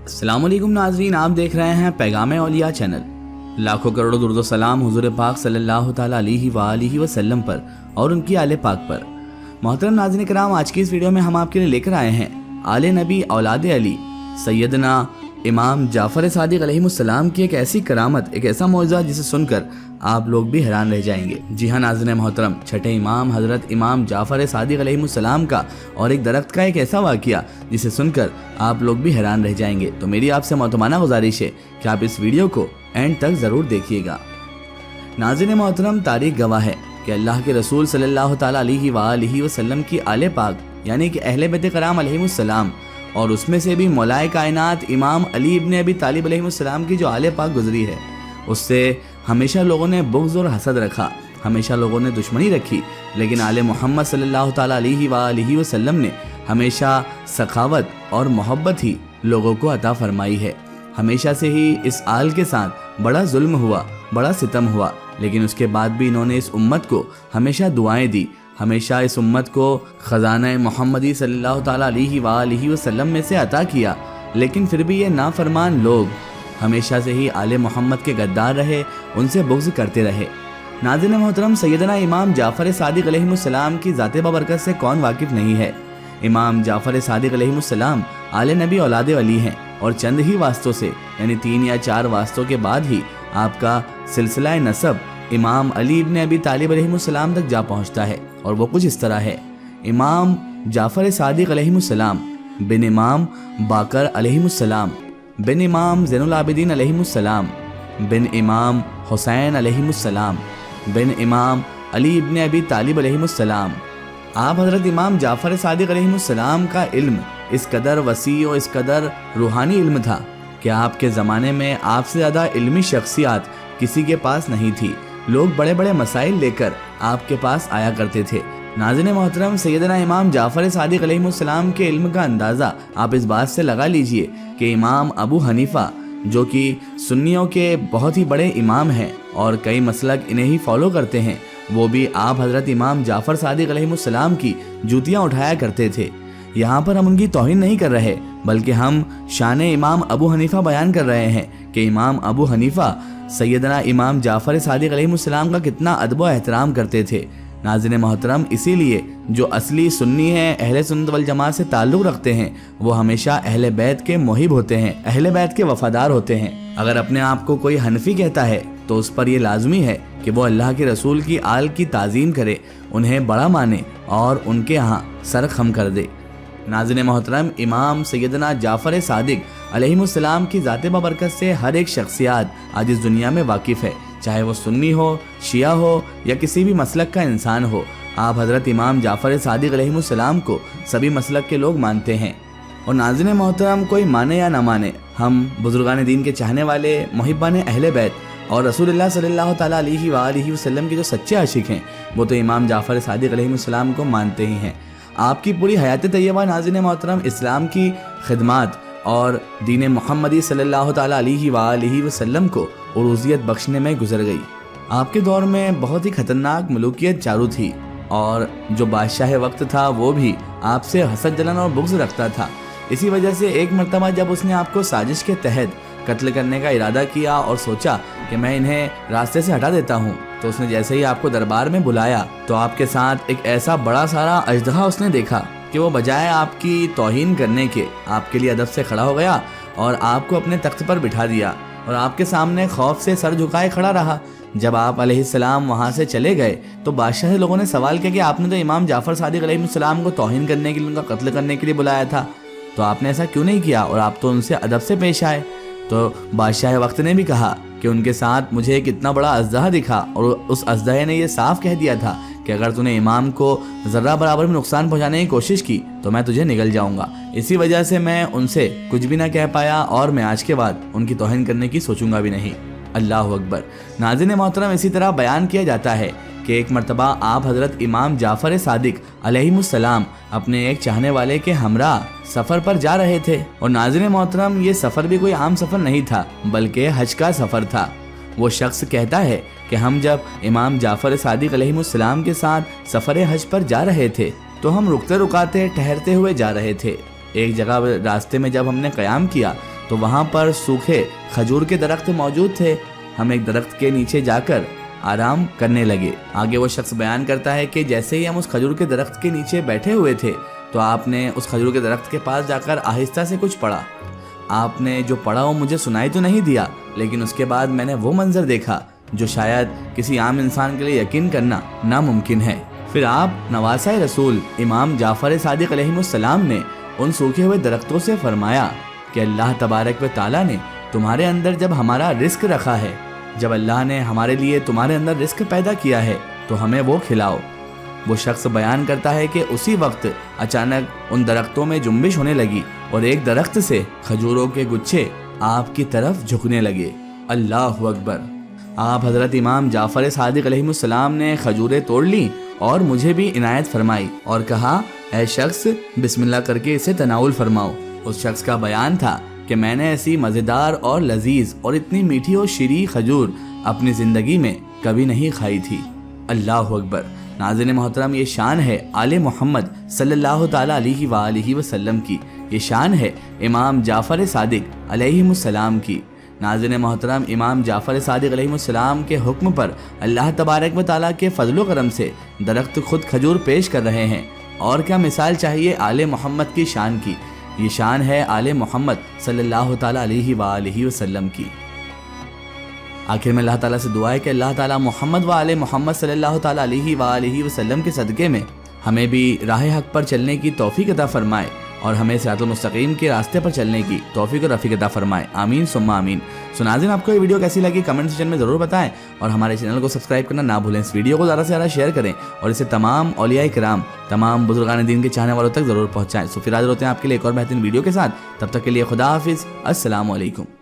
अस्सलाम वालेकुम नाज़रीन, आप देख रहे हैं पैगाम औलिया चैनल। लाखों करोड़ों दुरूद व सलाम हुज़ूर पाक सल्लल्लाहु ताला अलैहि वसल्लम पर और उनकी आले पाक पर। मोहतरम नाज़रीन किराम, आज की इस वीडियो में हम आपके लिए लेकर आए हैं आले नबी औलाद अली सैयदना इमाम जाफ़र सादिक अलैहिस्सलाम की एक ऐसी करामत, एक ऐसा मौजज़ा जिसे सुनकर आप लोग भी हैरान रह जाएंगे। जी हाँ नाज़रीन मोहतरम, छठे इमाम हज़रत इमाम जाफ़र सादिक अलैहिस्सलाम का और एक दरख्त का एक ऐसा वाक़या जिसे सुनकर आप लोग भी हैरान रह जाएंगे। तो मेरी आपसे मोहतरमाना गुजारिश है कि आप इस वीडियो को एंड तक ज़रूर देखिएगा। नाज़रीन मोहतरम, तारीख़ गवाह है कि अल्लाह के रसूल सल्लल्लाहु ताला अलैहि वसल्लम की आले पाक यानी कि अहले बैत कराम अलैहिमुस्सलाम और उसमें से भी मौलाए कायनात इमाम अली इब्न अबी तालिब अलैहिस्सलाम की जो आले पाक गुजरी है, उससे हमेशा लोगों ने बुग़्ज़ और हसद रखा, हमेशा लोगों ने दुश्मनी रखी। लेकिन आले मोहम्मद सल्लल्लाहु ताला अलैहि वसल्लम ने हमेशा सखावत और मोहब्बत ही लोगों को अता फरमाई है। हमेशा से ही इस आल के साथ बड़ा जुल्म हुआ, बड़ा सितम हुआ, लेकिन उसके बाद भी इन्होंने इस उम्मत को हमेशा दुआएं दी, हमेशा इस उम्मत को ख़ज़ाना मोहम्मदी सल्लल्लाहु ताला अलैहि वसल्लम में से अता किया। लेकिन फिर भी ये नाफरमान लोग हमेशा से ही आले मोहम्मद के गद्दार रहे, उनसे बुग़्ज़ करते रहे। नाज़रीन मोहतरम, सैयदना इमाम जाफ़र सादिक अलैहिस्सलाम की ज़ात बाबरकत से कौन वाकिफ़ नहीं है। इमाम जाफ़र सादिक अलैहिस्सलाम आले नबी औलाद अली हैं और चंद ही वास्तों से यानी 3 या 4 वास्तों के बाद ही आपका सिलसिला नसब इमाम अली इब्न अबी तालिब अलैहिस्सलाम तक जा पहुँचता है। और वो कुछ इस तरह है। इमाम जाफ़र सादिक अलैहिस्सलाम बिन इमाम बाकर अलैहिस्सलाम बिन इमाम ज़ैनुल आबिदीन अलैहिस्सलाम बिन इमाम हुसैन अलैहिस्सलाम बिन इमाम अली इब्न अबी तालिब अलैहिस्सलाम। आप हज़रत इमाम जाफ़र सादिक अलैहिस्सलाम का इल्म इस कदर वसी और इस कदर रूहानी इल्म था कि आपके ज़माने में आपसे ज़्यादा इल्मी शख्सियत किसी के पास नहीं थी। लोग बड़े बड़े मसाइल लेकर आपके पास आया करते थे। नाज़रीन मोहतरम, सैयदना इमाम जाफ़र सादिक अलैहिस्सलाम के इल्म का अंदाज़ा आप इस बात से लगा लीजिए कि इमाम अबू हनीफ़ा जो कि सुन्नियों के बहुत ही बड़े इमाम हैं और कई मसलक इन्हें ही फॉलो करते हैं, वो भी आप हज़रत इमाम जाफ़र सादिक अलैहिस्सलाम की जूतियाँ उठाया करते थे। यहाँ पर हम उनकी तौहीन नहीं कर रहे, बल्कि हम शान इमाम अबू हनीफ़ा बयान कर रहे हैं कि इमाम अबू हनीफ़ा सैयदना इमाम जाफ़र सादिक अलैहिस्सलाम का कितना अदब व एहतराम करते थे। नाज़रीन मोहतरम, इसीलिए जो असली सुन्नी हैं, अहले सुन्नत वल जमात से ताल्लुक़ रखते हैं, वो हमेशा अहले बैत के मुहिब होते हैं, अहले बैत के वफ़ादार होते हैं। अगर अपने आप को कोई हनफी कहता है तो उस पर यह लाजमी है कि वो अल्लाह के रसूल की आल की ताज़ीम करे, उन्हें बड़ा माने और उनके यहाँ सर खम कर दे। नाज़रीन मोहतरम, इमाम सैयदना जाफ़र सादिक अलैहिस्सलाम की ज़ात बाबरकत से हर एक शख्सियत आज इस दुनिया में वाकिफ़ है, चाहे वो सुन्नी हो, शिया हो या किसी भी मसलक का इंसान हो। आप हज़रत इमाम जाफ़र सादिक अलैहिस्सलाम को सभी मसलक के लोग मानते हैं। और नाज़रीन मोहतरम, कोई माने या ना माने, हम बुज़ुर्गान दीन के चाहने वाले मुहिब्बान अहले बैत और रसूलुल्लाह सल्लल्लाहु ताला अलैहि वसल्लम के जो सच्चे आशिक हैं, वो तो इमाम जाफ़र सादिक अलैहिस्सलाम को मानते ही हैं। आपकी पूरी हयात तैयबा नाज़रीन मोहतरम इस्लाम की खिदमत और दीन मोहम्मदी सल्लल्लाहु ताला अलैहि वसल्लम को उरूज़ियत बख्शने में गुजर गई। आपके दौर में बहुत ही ख़तरनाक मलूकियत जारू थी और जो बादशाह वक्त था वो भी आपसे हसद जलन और बुग़्ज़ रखता था। इसी वजह से एक मरतबा जब उसने आपको साजिश के तहत कत्ल करने का इरादा किया और सोचा कि मैं इन्हें रास्ते से हटा देता हूँ, तो उसने जैसे ही आपको दरबार में बुलाया तो आपके साथ एक ऐसा बड़ा सारा अजदहा उसने देखा कि वो बजाय आपकी तौहीन करने के आपके लिए अदब से खड़ा हो गया और आपको अपने तख्त पर बिठा दिया और आपके सामने खौफ से सर झुकाए खड़ा रहा। जब आप अलैहिस्सलाम वहाँ से चले गए तो बादशाह से लोगों ने सवाल किया कि आपने तो इमाम जाफ़र सादिक अलैहिस्सलाम को तौहीन करने के लिए, उनका कत्ल करने के लिए बुलाया था, तो आपने ऐसा क्यों नहीं किया और आप तो उनसे अदब से पेश आए। तो बादशाह वक्त ने भी कहा कि उनके साथ मुझे एक इतना बड़ा अजदहा दिखा और उस अजदहे ने यह साफ कह दिया था कि अगर तूने इमाम को ज़र्रा बराबर में नुकसान पहुंचाने की कोशिश की तो मैं तुझे निगल जाऊंगा। इसी वजह से मैं उनसे कुछ भी ना कह पाया और मैं आज के बाद उनकी तौहीन करने की सोचूंगा भी नहीं। अल्लाह अकबर। नाज़रीन मोहतरम, इसी तरह बयान किया जाता है कि एक मरतबा आप हज़रत इमाम जाफ़र सादिक अलैहिस्सलाम अपने एक चाहने वाले के हमरा सफ़र पर जा रहे थे। और नाज़रीन मोहतरम, ये सफ़र भी कोई आम सफ़र नहीं था बल्कि हज का सफ़र था। वो शख्स कहता है कि हम जब इमाम जाफ़र सादिक अलैहिस्सलाम के साथ सफ़र हज पर जा रहे थे तो हम रुकते रुकाते ठहरते हुए जा रहे थे। एक जगह रास्ते में जब हमने क़याम किया تو وہاں پر سوکھے کھجور کے درخت موجود تھے۔ ہم ایک درخت کے نیچے جا کر آرام کرنے لگے۔ آگے وہ شخص بیان کرتا ہے کہ جیسے ہی ہم اس کھجور کے درخت کے نیچے بیٹھے ہوئے تھے تو آپ نے اس کھجور کے درخت کے پاس جا کر آہستہ سے کچھ پڑھا۔ آپ نے جو پڑھا وہ مجھے سنائی تو نہیں دیا، لیکن اس کے بعد میں نے وہ منظر دیکھا جو شاید کسی عام انسان کے لیے یقین کرنا ناممکن ہے۔ پھر آپ نواسہ رسول امام جعفر صادق علیہ السلام نے ان سوکھے ہوئے درختوں سے فرمایا کہ اللہ تبارک و تعالیٰ نے تمہارے اندر جب ہمارا رزق رکھا ہے، جب اللہ نے ہمارے لیے تمہارے اندر رزق پیدا کیا ہے تو ہمیں وہ کھلاؤ۔ وہ شخص بیان کرتا ہے کہ اسی وقت اچانک ان درختوں میں جنبش ہونے لگی اور ایک درخت سے کھجوروں کے گچھے آپ کی طرف جھکنے لگے۔ اللہ اکبر! آپ حضرت امام جعفر صادق علیہ السلام نے کھجوریں توڑ لیں اور مجھے بھی عنایت فرمائی اور کہا، اے شخص بسم اللہ کر کے اسے تناول فرماؤ۔ اس شخص کا بیان تھا کہ میں نے ایسی مزیدار اور لذیذ اور اتنی میٹھی اور شیریں کھجور اپنی زندگی میں کبھی نہیں کھائی تھی۔ اللہ اکبر! ناظرین محترم، یہ شان ہے آل محمد صلی اللہ تعالیٰ علیہ وآلہ وسلم کی، یہ شان ہے امام جعفر صادق علیہ السلام کی۔ ناظرین محترم، امام جعفر صادق علیہ السلام کے حکم پر اللہ تبارک و تعالیٰ کے فضل و کرم سے درخت خود کھجور پیش کر رہے ہیں، اور کیا مثال چاہیے آل محمد کی شان کی۔ یہ شان ہے آل محمد صلی اللہ تعالیٰ علیہ وآلہ وسلم کی۔ آخر میں اللہ تعالیٰ سے دعا ہے کہ اللہ تعالیٰ محمد و آل محمد صلی اللہ تعالیٰ علیہ وآلہ وسلم کے صدقے میں ہمیں بھی راہ حق پر چلنے کی توفیق عطا فرمائے اور ہمیں صراط المستقیم کے راستے پر چلنے کی توفیق و رفیق عطا فرمائے، آمین ثم آمین۔ ناظرین، آپ کو یہ ویڈیو کیسی لگی کمنٹ سیکشن میں ضرور بتائیں، اور ہمارے چینل کو سبسکرائب کرنا نہ بھولیں۔ اس ویڈیو کو زیادہ سے زیادہ شیئر کریں اور اسے تمام اولیاء کرام، تمام بزرگان دین کے چاہنے والوں تک ضرور پہنچائیں۔ پھر حاضر ہوتے ہیں آپ کے لیے ایک اور بہترین ویڈیو کے ساتھ، تب تک کے لیے خدا حافظ، السلام علیکم۔